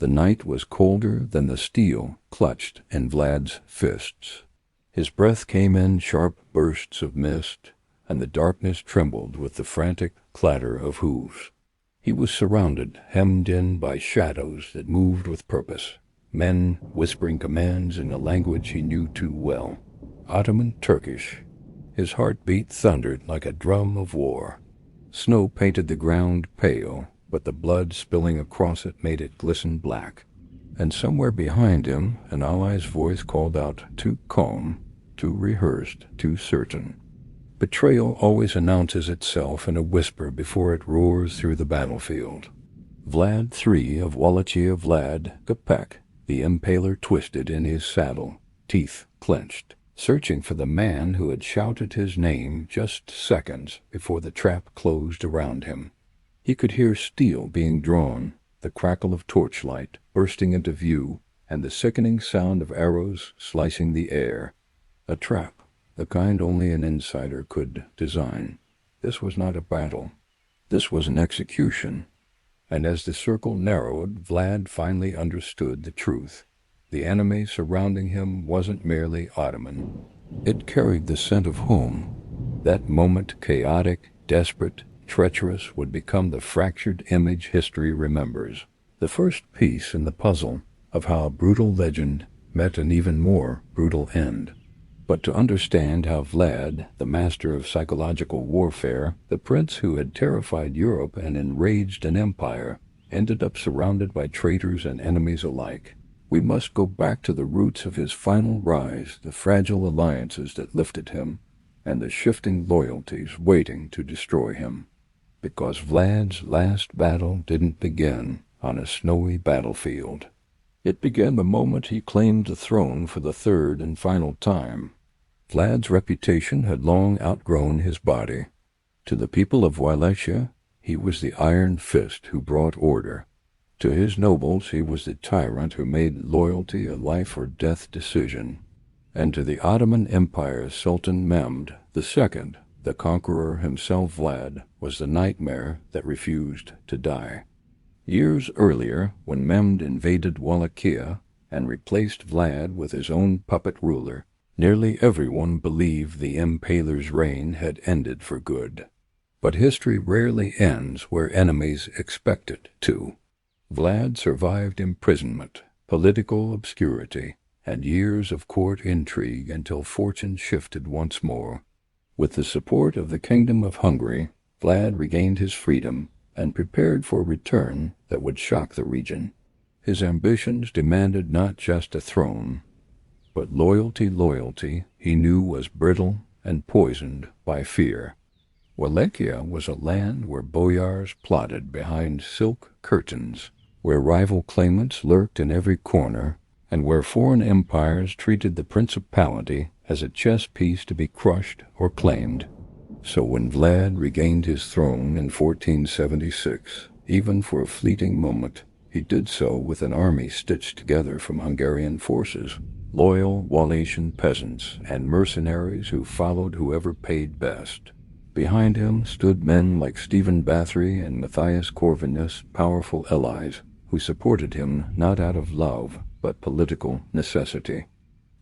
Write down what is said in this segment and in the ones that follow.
The night was colder than the steel clutched in Vlad's fists. His breath came in sharp bursts of mist, and the darkness trembled with the frantic clatter of hooves. He was surrounded, hemmed in by shadows that moved with purpose, men whispering commands in a language he knew too well, Ottoman Turkish. His heartbeat thundered like a drum of war. Snow painted the ground pale, but the blood spilling across it made it glisten black. And somewhere behind him, an ally's voice called out, too calm, too rehearsed, too certain. Betrayal always announces itself in a whisper before it roars through the battlefield. Vlad III of Wallachia Vlad the Impaler twisted in his saddle, teeth clenched, searching for the man who had shouted his name just seconds before the trap closed around him. He could hear steel being drawn, the crackle of torchlight bursting into view, and the sickening sound of arrows slicing the air. A trap, the kind only an insider could design. This was not a battle. This was an execution. And as the circle narrowed, Vlad finally understood the truth. The enemy surrounding him wasn't merely Ottoman. It carried the scent of home. That moment, chaotic, desperate, treacherous, would become the fractured image history remembers. The first piece in the puzzle of how a brutal legend met an even more brutal end. But to understand how Vlad, the master of psychological warfare, the prince who had terrified Europe and enraged an empire, ended up surrounded by traitors and enemies alike, we must go back to the roots of his final rise, the fragile alliances that lifted him, and the shifting loyalties waiting to destroy him. Because Vlad's last battle didn't begin on a snowy battlefield. It began the moment he claimed the throne for the third and final time. Vlad's reputation had long outgrown his body. To the people of Wallachia, he was the iron fist who brought order. To his nobles, he was the tyrant who made loyalty a life-or-death decision. And to the Ottoman Empire's Sultan Mehmed II, the conqueror himself, Vlad was the nightmare that refused to die. Years earlier, when Mehmed invaded Wallachia and replaced Vlad with his own puppet ruler, nearly everyone believed the Impaler's reign had ended for good. But history rarely ends where enemies expect it to. Vlad survived imprisonment, political obscurity, and years of court intrigue until fortune shifted once more. With the support of the Kingdom of Hungary, Vlad regained his freedom and prepared for a return that would shock the region. His ambitions demanded not just a throne, but loyalty he knew was brittle and poisoned by fear. Wallachia was a land where boyars plotted behind silk curtains, where rival claimants lurked in every corner, and where foreign empires treated the principality as a chess piece to be crushed or claimed. So when Vlad regained his throne in 1476, even for a fleeting moment, he did so with an army stitched together from Hungarian forces, loyal Wallachian peasants, and mercenaries who followed whoever paid best. Behind him stood men like Stephen Bathory and Matthias Corvinus, powerful allies, who supported him not out of love, but political necessity.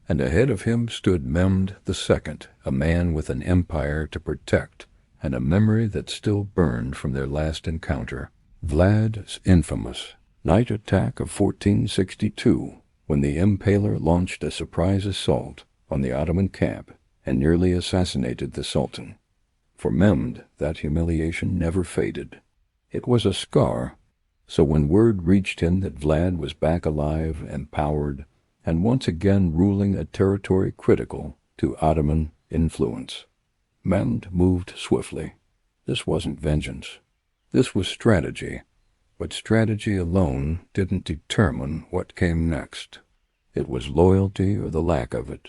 And ahead of him stood Mehmed II, a man with an empire to protect, and a memory that still burned from their last encounter. Vlad's infamous night attack of 1462, when the Impaler launched a surprise assault on the Ottoman camp and nearly assassinated the Sultan. For Mehmed, that humiliation never faded. It was a scar, so when word reached him that Vlad was back alive, empowered, and once again ruling a territory critical to Ottoman influence, Mehmed moved swiftly. This wasn't vengeance. This was strategy. But strategy alone didn't determine what came next. It was loyalty or the lack of it.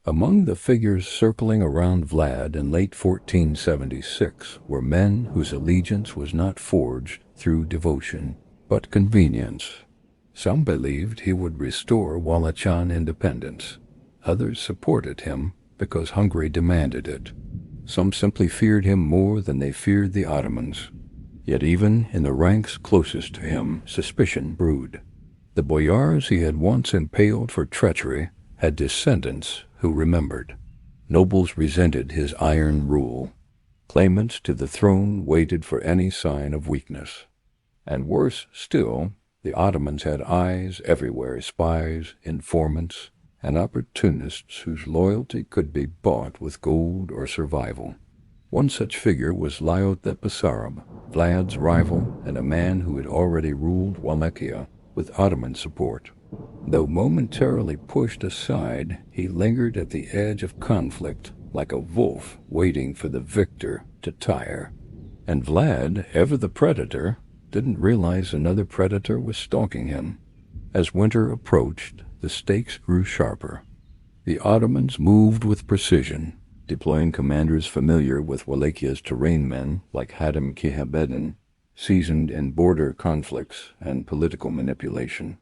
Among the figures circling around Vlad in late 1476 were men whose allegiance was not forged through devotion, but convenience. Some believed he would restore Wallachian independence. Others supported him because Hungary demanded it. Some simply feared him more than they feared the Ottomans. Yet even in the ranks closest to him, suspicion brewed. The boyars he had once impaled for treachery had descendants who remembered. Nobles resented his iron rule. Claimants to the throne waited for any sign of weakness. And worse still, the Ottomans had eyes everywhere, spies, informants, and opportunists whose loyalty could be bought with gold or survival. One such figure was Vlad the Impaler, Vlad's rival and a man who had already ruled Wallachia with Ottoman support. Though momentarily pushed aside, he lingered at the edge of conflict like a wolf waiting for the victor to tire. And Vlad, ever the predator, didn't realize another predator was stalking him. As winter approached, the stakes grew sharper. The Ottomans moved with precision, deploying commanders familiar with Wallachia's terrain, men like Hatem Kihabedin, seasoned in border conflicts and political manipulation.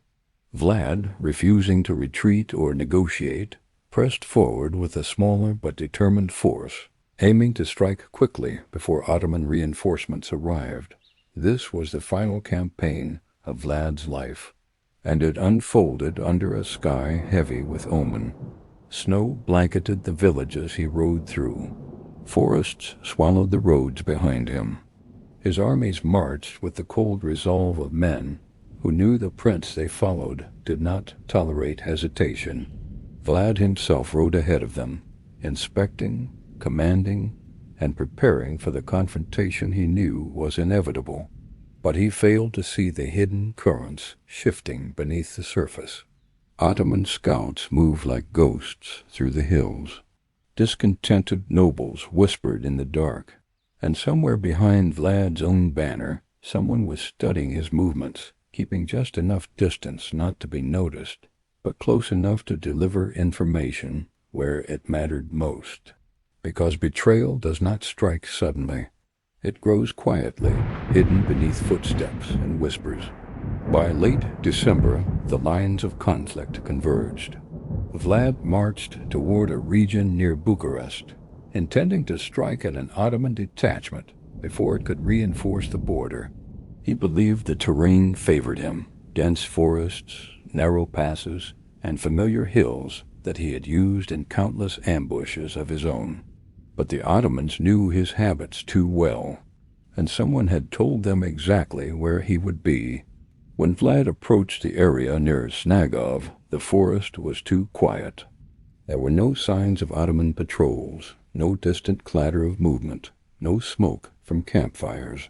Vlad, refusing to retreat or negotiate, pressed forward with a smaller but determined force, aiming to strike quickly before Ottoman reinforcements arrived. This was the final campaign of Vlad's life, and it unfolded under a sky heavy with omen. Snow blanketed the villages he rode through. Forests swallowed the roads behind him. His armies marched with the cold resolve of men who knew the prince they followed did not tolerate hesitation. Vlad himself rode ahead of them, inspecting, commanding, and preparing for the confrontation he knew was inevitable. But he failed to see the hidden currents shifting beneath the surface. Ottoman scouts moved like ghosts through the hills. Discontented nobles whispered in the dark, and somewhere behind Vlad's own banner, someone was studying his movements, keeping just enough distance not to be noticed, but close enough to deliver information where it mattered most. Because betrayal does not strike suddenly. It grows quietly, hidden beneath footsteps and whispers. By late December, the lines of conflict converged. Vlad marched toward a region near Bucharest, intending to strike at an Ottoman detachment before it could reinforce the border. He believed the terrain favored him, dense forests, narrow passes, and familiar hills that he had used in countless ambushes of his own. But the Ottomans knew his habits too well, and someone had told them exactly where he would be. When Vlad approached the area near Snagov, the forest was too quiet. There were no signs of Ottoman patrols, no distant clatter of movement, no smoke from campfires.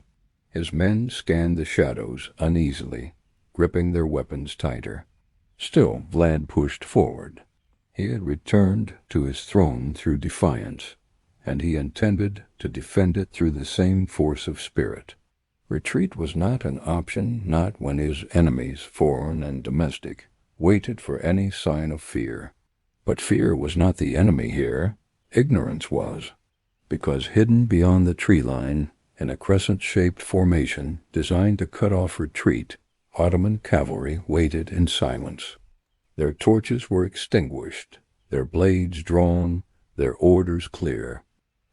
His men scanned the shadows uneasily, gripping their weapons tighter. Still, Vlad pushed forward. He had returned to his throne through defiance, and he intended to defend it through the same force of spirit. Retreat was not an option, not when his enemies, foreign and domestic, waited for any sign of fear. But fear was not the enemy here. Ignorance was, because hidden beyond the tree line, in a crescent-shaped formation designed to cut off retreat, Ottoman cavalry waited in silence. Their torches were extinguished, their blades drawn, their orders clear.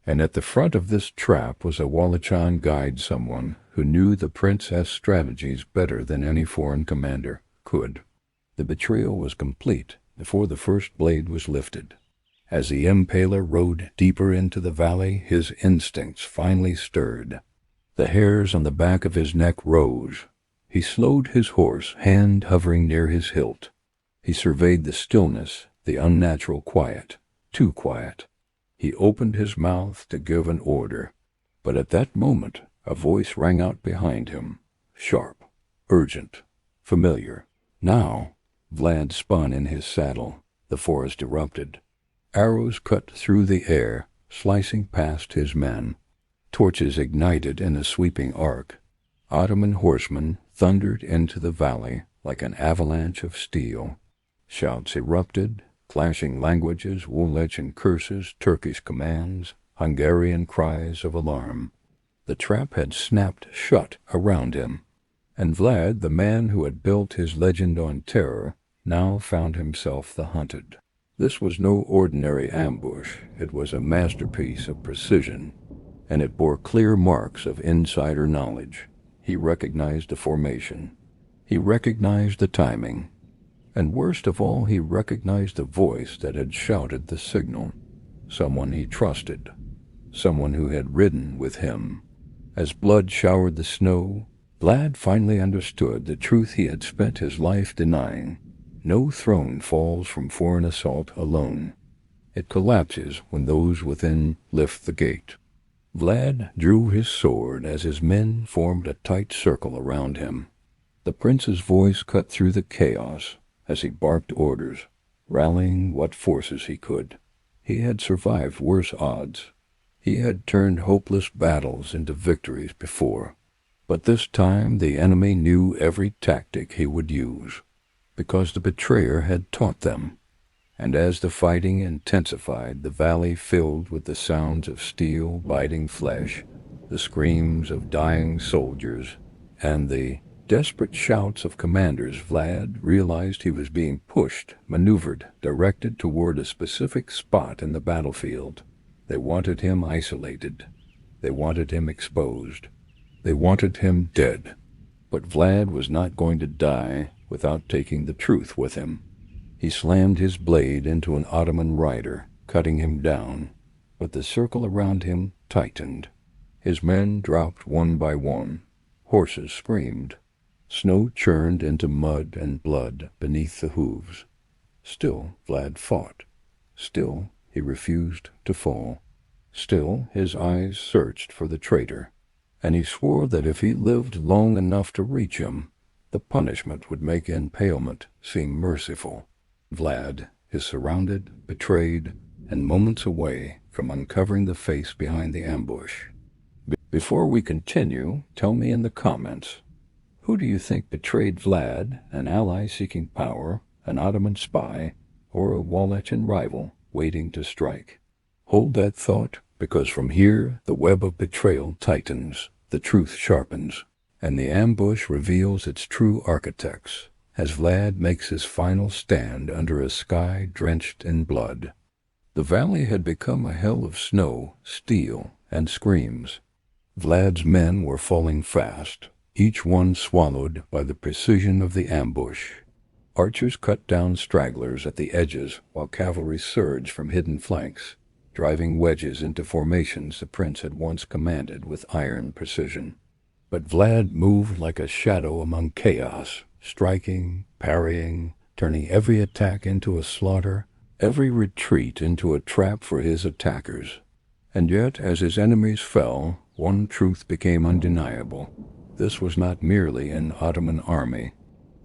And at the front of this trap was a Wallachian guide, someone who knew the princess strategies better than any foreign commander could. The betrayal was complete before the first blade was lifted. As the Impaler rode deeper into the valley, his instincts finally stirred. The hairs on the back of his neck rose. He slowed his horse, hand hovering near his hilt. He surveyed the stillness, the unnatural quiet, too quiet. He opened his mouth to give an order, but at that moment a voice rang out behind him, sharp, urgent, familiar. Now, Vlad spun in his saddle. The forest erupted. Arrows cut through the air, slicing past his men. Torches ignited in a sweeping arc. Ottoman horsemen thundered into the valley like an avalanche of steel. Shouts erupted, clashing languages, Wallachian curses, Turkish commands, Hungarian cries of alarm. The trap had snapped shut around him, and Vlad, the man who had built his legend on terror, now found himself the hunted. This was no ordinary ambush. It was a masterpiece of precision, and it bore clear marks of insider knowledge. He recognized the formation. He recognized the timing, and worst of all, he recognized the voice that had shouted the signal. Someone he trusted, someone who had ridden with him. As blood showered the snow, Vlad finally understood the truth he had spent his life denying. No throne falls from foreign assault alone. It collapses when those within lift the gate. Vlad drew his sword as his men formed a tight circle around him. The prince's voice cut through the chaos as he barked orders, rallying what forces he could. He had survived worse odds. He had turned hopeless battles into victories before. But this time the enemy knew every tactic he would use, because the betrayer had taught them. And as the fighting intensified, the valley filled with the sounds of steel biting flesh, the screams of dying soldiers, and the desperate shouts of commanders, Vlad realized he was being pushed, maneuvered, directed toward a specific spot in the battlefield. They wanted him isolated. They wanted him exposed. They wanted him dead. But Vlad was not going to die without taking the truth with him. He slammed his blade into an Ottoman rider, cutting him down, but the circle around him tightened. His men dropped one by one. Horses screamed. Snow churned into mud and blood beneath the hooves. Still Vlad fought. Still he refused to fall. Still his eyes searched for the traitor, and he swore that if he lived long enough to reach him, the punishment would make impalement seem merciful. Vlad is surrounded, betrayed, and moments away from uncovering the face behind the ambush. Before we continue, tell me in the comments, who do you think betrayed Vlad, an ally seeking power, an Ottoman spy, or a Wallachian rival waiting to strike? Hold that thought, because from here the web of betrayal tightens, the truth sharpens, and the ambush reveals its true architects, as Vlad makes his final stand under a sky drenched in blood. The valley had become a hell of snow, steel, and screams. Vlad's men were falling fast, each one swallowed by the precision of the ambush. Archers cut down stragglers at the edges while cavalry surged from hidden flanks, driving wedges into formations the prince had once commanded with iron precision. But Vlad moved like a shadow among chaos, striking, parrying, turning every attack into a slaughter, every retreat into a trap for his attackers. And yet, as his enemies fell, one truth became undeniable. This was not merely an Ottoman army.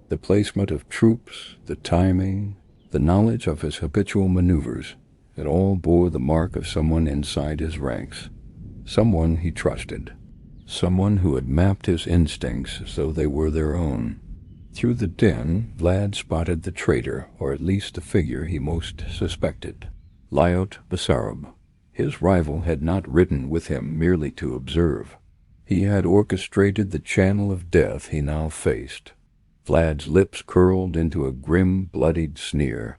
The placement of troops, the timing, the knowledge of his habitual maneuvers, it all bore the mark of someone inside his ranks, someone he trusted, someone who had mapped his instincts as though they were their own. Through the din, Vlad spotted the traitor, or at least the figure he most suspected, Lyot Basarab. His rival had not ridden with him merely to observe. He had orchestrated the channel of death he now faced. Vlad's lips curled into a grim, bloodied sneer.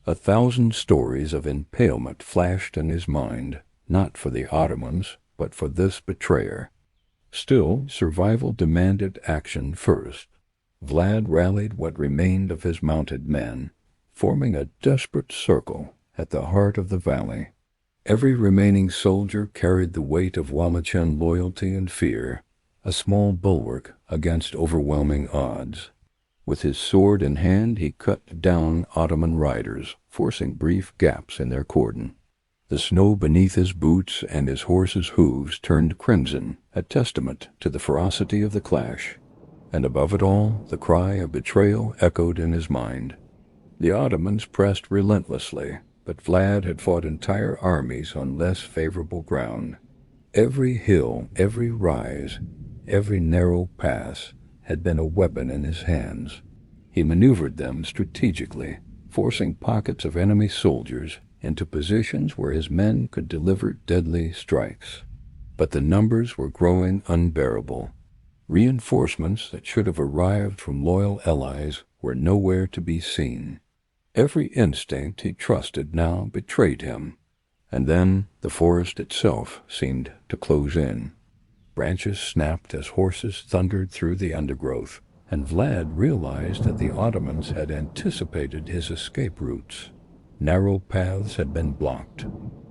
1,000 stories of impalement flashed in his mind, not for the Ottomans, but for this betrayer. Still, survival demanded action first. Vlad rallied what remained of his mounted men, forming a desperate circle at the heart of the valley. Every remaining soldier carried the weight of Wallachian loyalty and fear, a small bulwark against overwhelming odds. With his sword in hand, he cut down Ottoman riders, forcing brief gaps in their cordon. The snow beneath his boots and his horse's hooves turned crimson, a testament to the ferocity of the clash. And above it all, the cry of betrayal echoed in his mind. The Ottomans pressed relentlessly, but Vlad had fought entire armies on less favorable ground. Every hill, every rise, every narrow pass had been a weapon in his hands. He maneuvered them strategically, forcing pockets of enemy soldiers into positions where his men could deliver deadly strikes. But the numbers were growing unbearable. Reinforcements that should have arrived from loyal allies were nowhere to be seen. Every instinct he trusted now betrayed him. And then the forest itself seemed to close in. Branches snapped as horses thundered through the undergrowth. and Vlad realized that the Ottomans had anticipated his escape routes. Narrow paths had been blocked.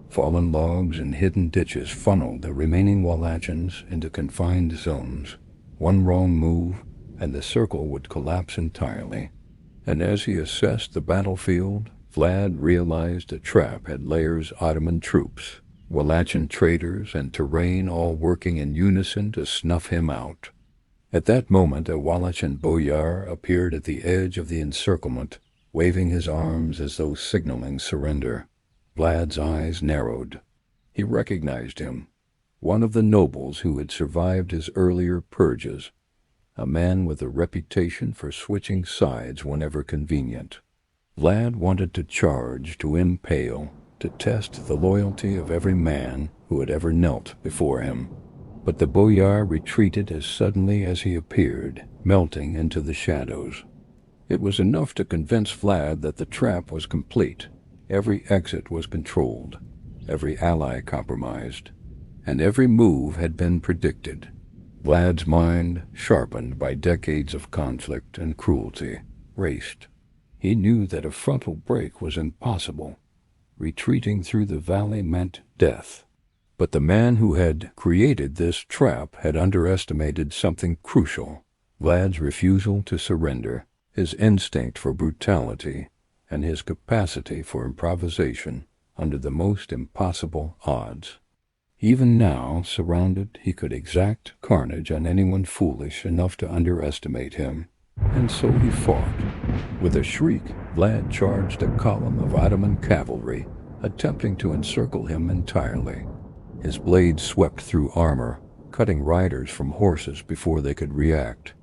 Fallen logs and hidden ditches funneled the remaining Wallachians into confined zones. One wrong move, and the circle would collapse entirely. And as he assessed the battlefield, Vlad realized a trap had layers Ottoman troops, Wallachian traders, and terrain all working in unison to snuff him out. At that moment, a Wallachian boyar appeared at the edge of the encirclement, waving his arms as though signaling surrender. Vlad's eyes narrowed. He recognized him, one of the nobles who had survived his earlier purges, a man with a reputation for switching sides whenever convenient. Vlad wanted to charge, to impale, to test the loyalty of every man who had ever knelt before him. But the boyar retreated as suddenly as he appeared, melting into the shadows. It was enough to convince Vlad that the trap was complete. Every exit was controlled, every ally compromised, and every move had been predicted. Vlad's mind, sharpened by decades of conflict and cruelty, raced. He knew that a frontal break was impossible. Retreating through the valley meant death. But the man who had created this trap had underestimated something crucial: Vlad's refusal to surrender, his instinct for brutality, and his capacity for improvisation under the most impossible odds. Even now, surrounded, he could exact carnage on anyone foolish enough to underestimate him. And so he fought. With a shriek, Vlad charged a column of Ottoman cavalry, attempting to encircle him entirely. His blades swept through armor, cutting riders from horses before they could react.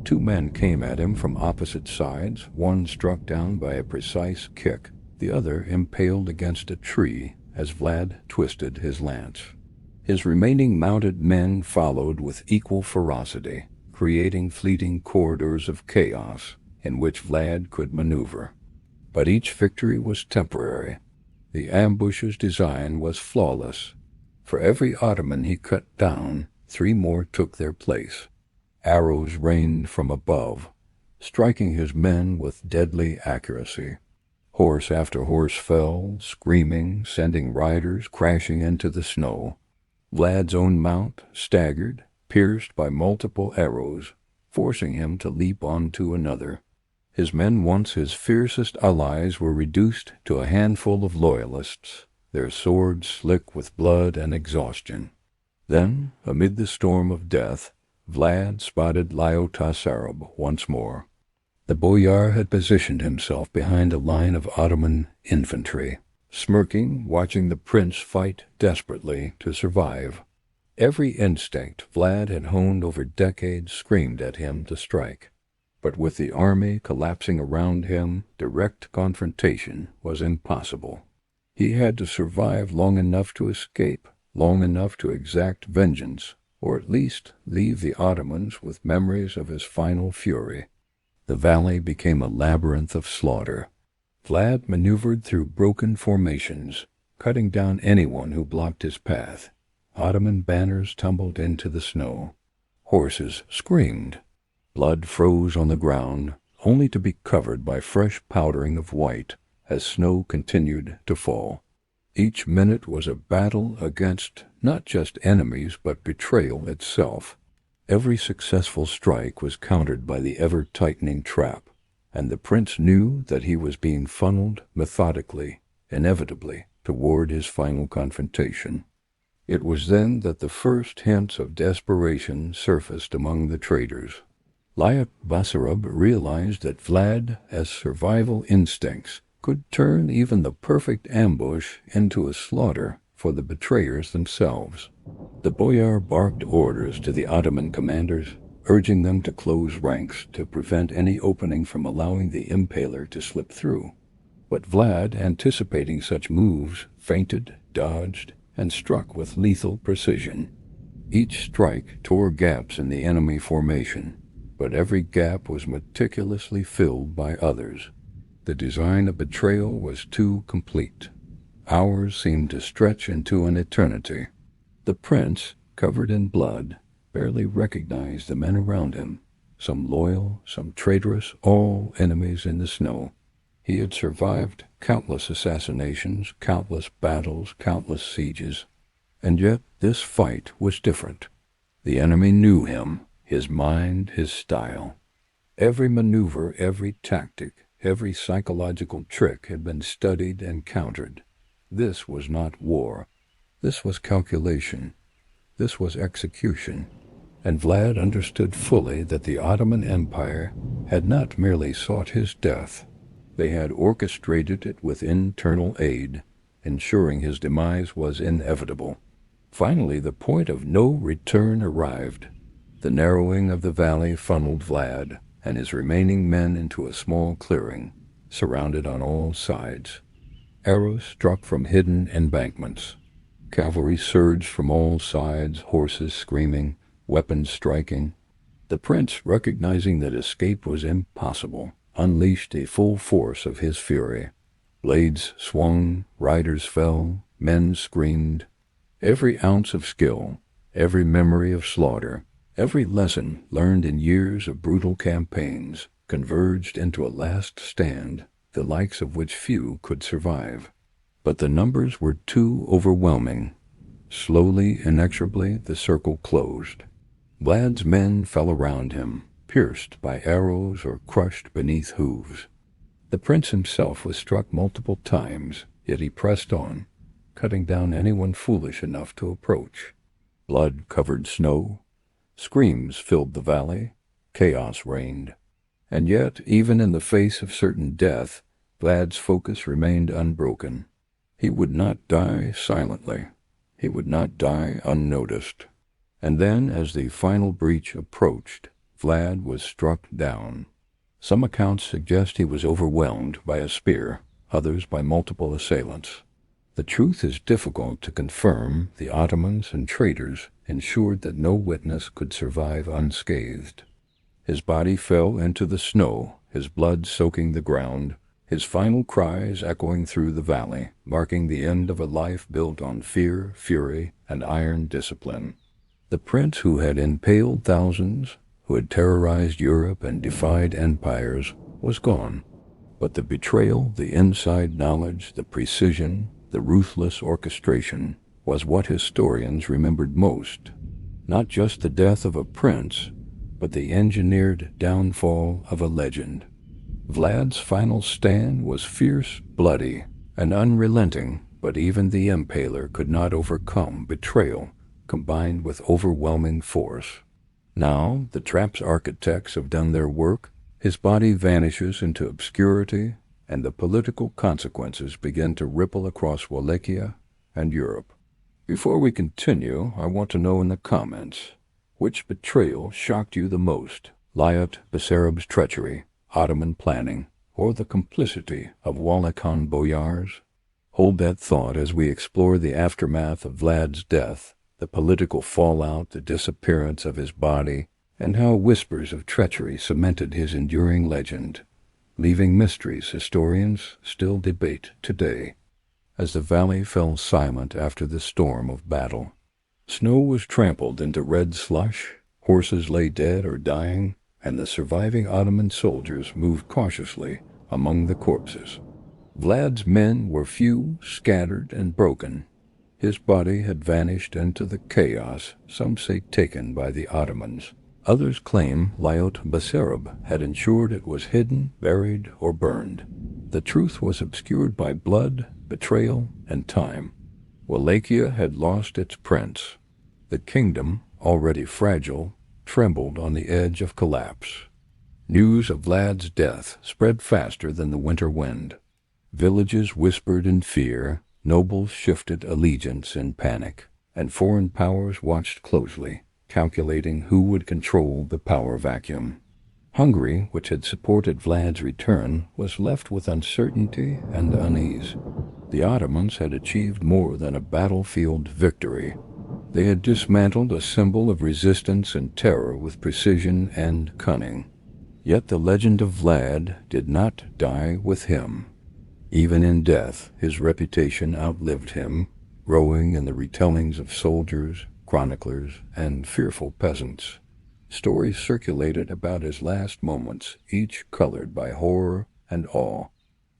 Two men came at him from opposite sides, one struck down by a precise kick, the other impaled against a tree as Vlad twisted his lance. His remaining mounted men followed with equal ferocity, creating fleeting corridors of chaos in which Vlad could maneuver. But each victory was temporary. The ambush's design was flawless. For every Ottoman he cut down, 3 more took their place. Arrows rained from above, striking his men with deadly accuracy. Horse after horse fell, screaming, sending riders crashing into the snow. Vlad's own mount staggered, pierced by multiple arrows, forcing him to leap onto another. His men, once his fiercest allies, were reduced to a handful of loyalists, their swords slick with blood and exhaustion. Then, amid the storm of death, Vlad spotted Lyotas-Arab once more. The boyar had positioned himself behind a line of Ottoman infantry, smirking, watching the prince fight desperately to survive. Every instinct Vlad had honed over decades screamed at him to strike. But with the army collapsing around him, direct confrontation was impossible. He had to survive long enough to escape, long enough to exact vengeance, or at least leave the Ottomans with memories of his final fury. The valley became a labyrinth of slaughter. Vlad maneuvered through broken formations, cutting down anyone who blocked his path. Ottoman banners tumbled into the snow. Horses screamed. Blood froze on the ground, only to be covered by fresh powdering of white as snow continued to fall. Each minute was a battle against not just enemies but betrayal itself. Every successful strike was countered by the ever-tightening trap, and the prince knew that he was being funneled methodically, inevitably, toward his final confrontation. It was then that the first hints of desperation surfaced among the traders. Lyotas-Arab realized that Vlad, as survival instincts, could turn even the perfect ambush into a slaughter for the betrayers themselves. The boyar barked orders to the Ottoman commanders, urging them to close ranks to prevent any opening from allowing the Impaler to slip through. But Vlad, anticipating such moves, feinted, dodged, and struck with lethal precision. Each strike tore gaps in the enemy formation, but every gap was meticulously filled by others. The design of betrayal was too complete. Hours seemed to stretch into an eternity. The prince, covered in blood, barely recognized the men around him. some loyal, some traitorous, all enemies in the snow. He had survived countless assassinations, countless battles, countless sieges, and yet this fight was different. The enemy knew him, his mind, his style. Every maneuver, every tactic, every psychological trick had been studied and countered. This was not war. This was calculation. This was execution. And Vlad understood fully that the Ottoman Empire had not merely sought his death. They had orchestrated it with internal aid, ensuring his demise was inevitable. Finally, the point of no return arrived. The narrowing of the valley funneled Vlad and his remaining men into a small clearing, surrounded on all sides. Arrows struck from hidden embankments. Cavalry surged from all sides, horses screaming, weapons striking. The prince, recognizing that escape was impossible, unleashed a full force of his fury. Blades swung, riders fell, men screamed. Every ounce of skill, every memory of slaughter, every lesson learned in years of brutal campaigns converged into a last stand, the likes of which few could survive. But the numbers were too overwhelming. Slowly, inexorably, the circle closed. Vlad's men fell around him, pierced by arrows or crushed beneath hooves. The prince himself was struck multiple times, yet he pressed on, cutting down anyone foolish enough to approach. Blood covered snow. Screams filled the valley. Chaos reigned. And yet, even in the face of certain death, Vlad's focus remained unbroken. He would not die silently. He would not die unnoticed. And then, as the final breach approached, Vlad was struck down. Some accounts suggest he was overwhelmed by a spear, others by multiple assailants. The truth is difficult to confirm. The Ottomans and traitors ensured that no witness could survive unscathed. His body fell into the snow, his blood soaking the ground, his final cries echoing through the valley, marking the end of a life built on fear, fury, and iron discipline. The prince who had impaled thousands, who had terrorized Europe and defied empires, was gone. But the betrayal, the inside knowledge, the precision, the ruthless orchestration was what historians remembered most. Not just the death of a prince, but the engineered downfall of a legend. Vlad's final stand was fierce, bloody, and unrelenting, but even the Impaler could not overcome betrayal combined with overwhelming force. Now, the trap's architects have done their work. His body vanishes into obscurity, and the political consequences begin to ripple across Wallachia and Europe. Before we continue, I want to know in the comments, which betrayal shocked you the most? Vlad Bessarab's treachery, Ottoman planning, or the complicity of Wallachian boyars? Hold that thought as we explore the aftermath of Vlad's death, the political fallout, the disappearance of his body, and how whispers of treachery cemented his enduring legend, leaving mysteries historians still debate today. As the valley fell silent after the storm of battle, snow was trampled into red slush, horses lay dead or dying, and the surviving Ottoman soldiers moved cautiously among the corpses. Vlad's men were few, scattered, and broken. His body had vanished into the chaos, some say taken by the Ottomans. Others claim Vlad Bessarab had ensured it was hidden, buried, or burned. The truth was obscured by blood, betrayal, and time. Wallachia had lost its prince. The kingdom, already fragile, trembled on the edge of collapse. News of Vlad's death spread faster than the winter wind. Villages whispered in fear, nobles shifted allegiance in panic, and foreign powers watched closely, calculating who would control the power vacuum. Hungary, which had supported Vlad's return, was left with uncertainty and unease. The Ottomans had achieved more than a battlefield victory. They had dismantled a symbol of resistance and terror with precision and cunning. Yet the legend of Vlad did not die with him. Even in death, his reputation outlived him, growing in the retellings of soldiers, chroniclers, and fearful peasants. Stories circulated about his last moments, each colored by horror and awe.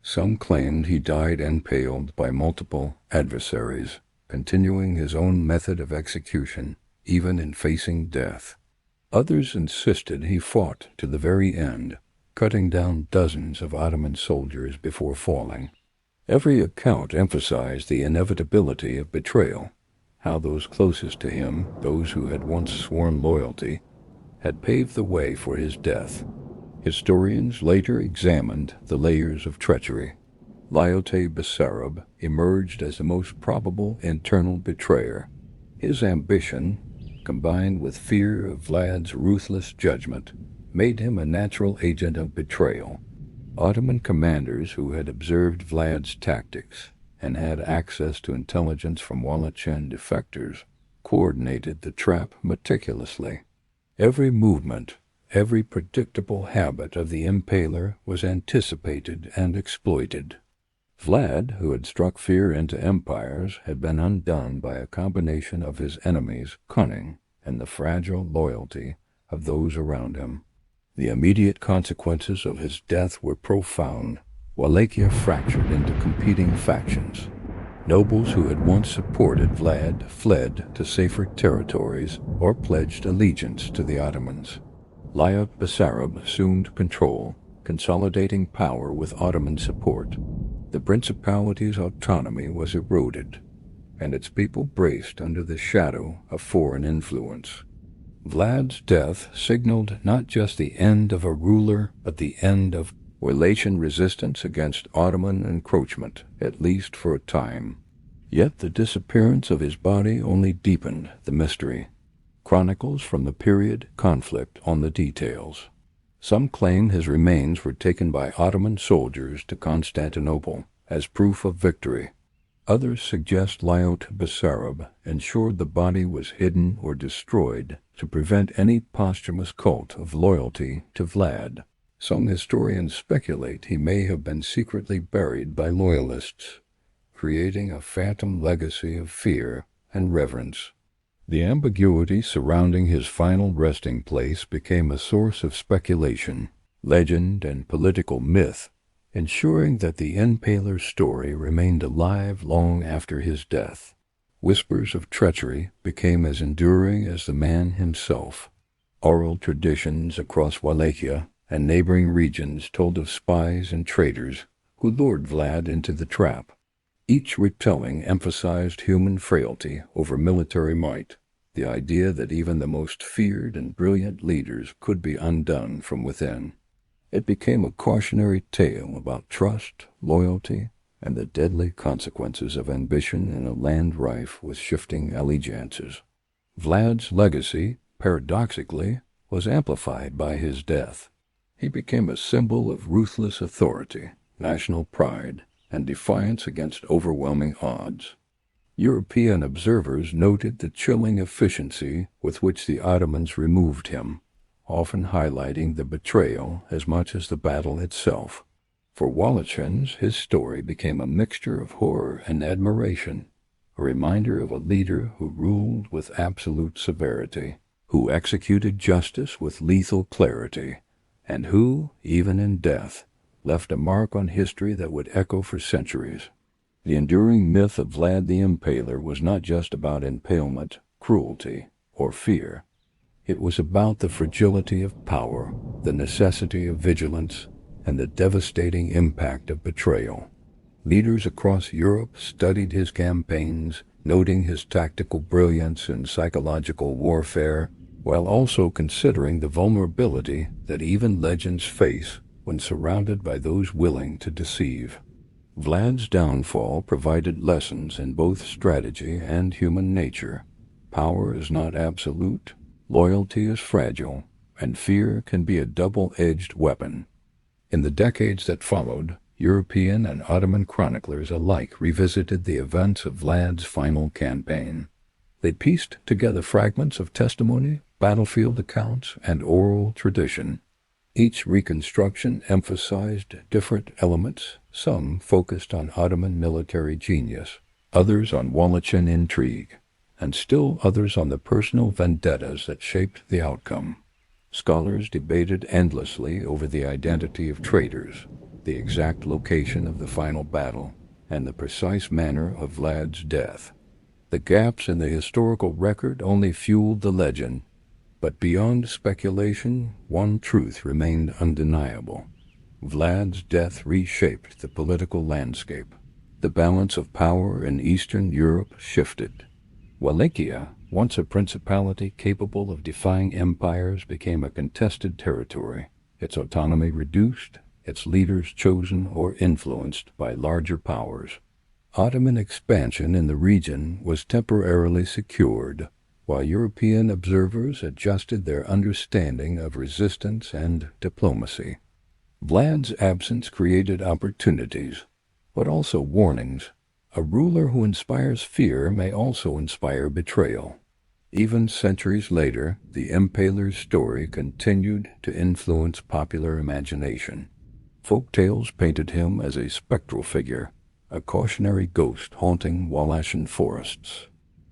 Some claimed he died impaled by multiple adversaries, continuing his own method of execution, even in facing death. Others insisted he fought to the very end, cutting down dozens of Ottoman soldiers before falling. Every account emphasized the inevitability of betrayal, how those closest to him, those who had once sworn loyalty, had paved the way for his death. Historians later examined the layers of treachery. Lyote Bessarab emerged as the most probable internal betrayer. His ambition, combined with fear of Vlad's ruthless judgment, made him a natural agent of betrayal. Ottoman commanders who had observed Vlad's tactics and had access to intelligence from Wallachan defectors coordinated the trap meticulously. Every movement, every predictable habit of the Impaler was anticipated and exploited. Vlad, who had struck fear into empires, had been undone by a combination of his enemies' cunning and the fragile loyalty of those around him. The immediate consequences of his death were profound. Wallachia fractured into competing factions. Nobles who had once supported Vlad fled to safer territories or pledged allegiance to the Ottomans. Lyote Bessarab assumed control, consolidating power with Ottoman support. The principality's autonomy was eroded, and its people braced under the shadow of foreign influence. Vlad's death signaled not just the end of a ruler, but the end of Wallachian resistance against Ottoman encroachment, at least for a time. Yet the disappearance of his body only deepened the mystery. Chronicles from the period conflict on the details. Some claim his remains were taken by Ottoman soldiers to Constantinople as proof of victory. Others suggest Lyote Bessarab ensured the body was hidden or destroyed to prevent any posthumous cult of loyalty to Vlad. Some historians speculate he may have been secretly buried by loyalists, creating a phantom legacy of fear and reverence. The ambiguity surrounding his final resting place became a source of speculation, legend, and political myth, ensuring that the Impaler's story remained alive long after his death. Whispers of treachery became as enduring as the man himself. Oral traditions across Wallachia and neighboring regions told of spies and traitors who lured Vlad into the trap. Each retelling emphasized human frailty over military might, the idea that even the most feared and brilliant leaders could be undone from within. It became a cautionary tale about trust, loyalty, and the deadly consequences of ambition in a land rife with shifting allegiances. Vlad's legacy, paradoxically, was amplified by his death. He became a symbol of ruthless authority, national pride, and defiance against overwhelming odds. European observers noted the chilling efficiency with which the Ottomans removed him, often highlighting the betrayal as much as the battle itself. For Wallachans, his story became a mixture of horror and admiration, a reminder of a leader who ruled with absolute severity, who executed justice with lethal clarity, and who, even in death, left a mark on history that would echo for centuries. The enduring myth of Vlad the Impaler was not just about impalement, cruelty, or fear. It was about the fragility of power, the necessity of vigilance, and the devastating impact of betrayal. Leaders across Europe studied his campaigns, noting his tactical brilliance in psychological warfare, while also considering the vulnerability that even legends face when surrounded by those willing to deceive. Vlad's downfall provided lessons in both strategy and human nature. Power is not absolute, loyalty is fragile, and fear can be a double-edged weapon. In the decades that followed, European and Ottoman chroniclers alike revisited the events of Vlad's final campaign. They pieced together fragments of testimony, battlefield accounts, and oral tradition. Each reconstruction emphasized different elements. Some focused on Ottoman military genius, others on Wallachian intrigue, and still others on the personal vendettas that shaped the outcome. Scholars debated endlessly over the identity of traitors, the exact location of the final battle, and the precise manner of Vlad's death. The gaps in the historical record only fueled the legend, but beyond speculation, one truth remained undeniable. Vlad's death reshaped the political landscape. The balance of power in Eastern Europe shifted. Wallachia, once a principality capable of defying empires, became a contested territory, its autonomy reduced, its leaders chosen or influenced by larger powers. Ottoman expansion in the region was temporarily secured, while European observers adjusted their understanding of resistance and diplomacy. Vlad's absence created opportunities, but also warnings. A ruler who inspires fear may also inspire betrayal. Even centuries later, the Impaler's story continued to influence popular imagination. Folk tales painted him as a spectral figure, a cautionary ghost haunting Wallachian forests.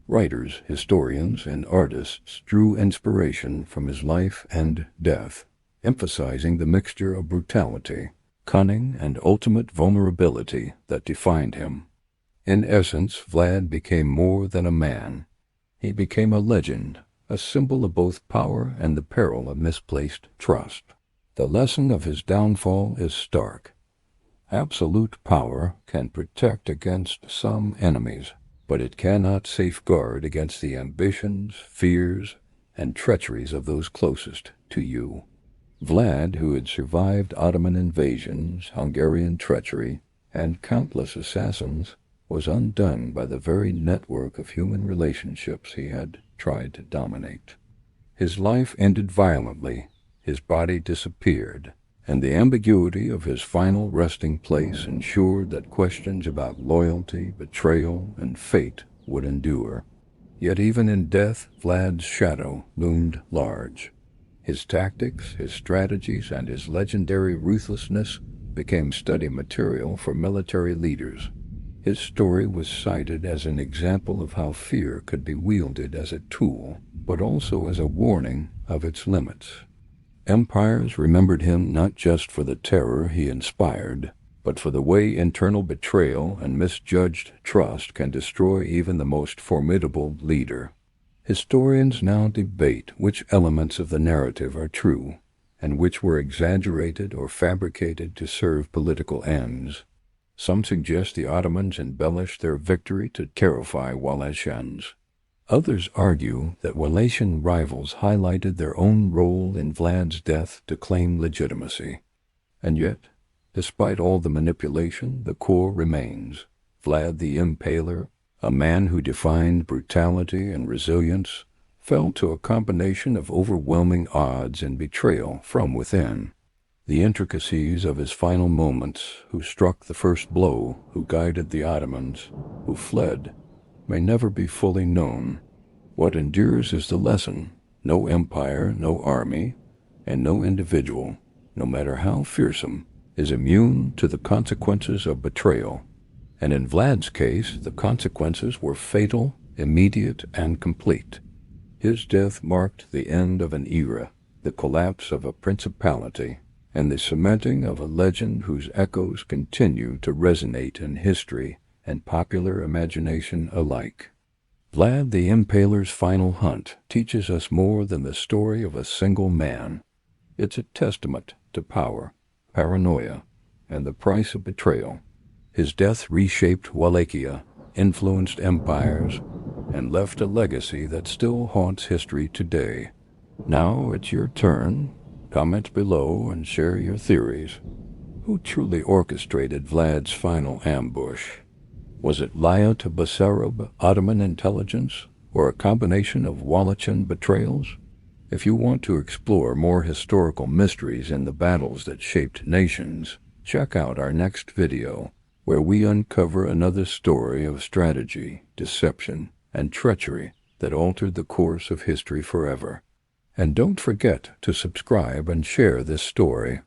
Writers, historians, and artists drew inspiration from his life and death, emphasizing the mixture of brutality, cunning, and ultimate vulnerability that defined him. In essence, Vlad became more than a man. He became a legend, a symbol of both power and the peril of misplaced trust. The lesson of his downfall is stark. Absolute power can protect against some enemies, but it cannot safeguard against the ambitions, fears, and treacheries of those closest to you. Vlad, who had survived Ottoman invasions, Hungarian treachery, and countless assassins, was undone by the very network of human relationships he had tried to dominate. His life ended violently, his body disappeared, and the ambiguity of his final resting place ensured that questions about loyalty, betrayal, and fate would endure. Yet even in death, Vlad's shadow loomed large. His tactics, his strategies, and his legendary ruthlessness became study material for military leaders. His story was cited as an example of how fear could be wielded as a tool, but also as a warning of its limits. Empires remembered him not just for the terror he inspired, but for the way internal betrayal and misjudged trust can destroy even the most formidable leader. Historians now debate which elements of the narrative are true, and which were exaggerated or fabricated to serve political ends. Some suggest the Ottomans embellished their victory to terrify Wallachians. Others argue that Wallachian rivals highlighted their own role in Vlad's death to claim legitimacy. And yet, despite all the manipulation, the core remains. Vlad the Impaler, a man who defined brutality and resilience, fell to a combination of overwhelming odds and betrayal from within. The intricacies of his final moments, who struck the first blow, who guided the Ottomans, who fled, may never be fully known. What endures is the lesson. No empire, no army, and no individual, no matter how fearsome, is immune to the consequences of betrayal. And in Vlad's case, the consequences were fatal, immediate, and complete. His death marked the end of an era, the collapse of a principality, and the cementing of a legend whose echoes continue to resonate in history and popular imagination alike. Vlad the Impaler's final hunt teaches us more than the story of a single man. It's a testament to power, paranoia, and the price of betrayal. His death reshaped Wallachia, influenced empires, and left a legacy that still haunts history today. Now it's your turn. Comment below and share your theories. Who truly orchestrated Vlad's final ambush? Was it Layat Basarab Ottoman intelligence, or a combination of Wallachian betrayals? If you want to explore more historical mysteries in the battles that shaped nations, check out our next video, where we uncover another story of strategy, deception, and treachery that altered the course of history forever. And don't forget to subscribe and share this story.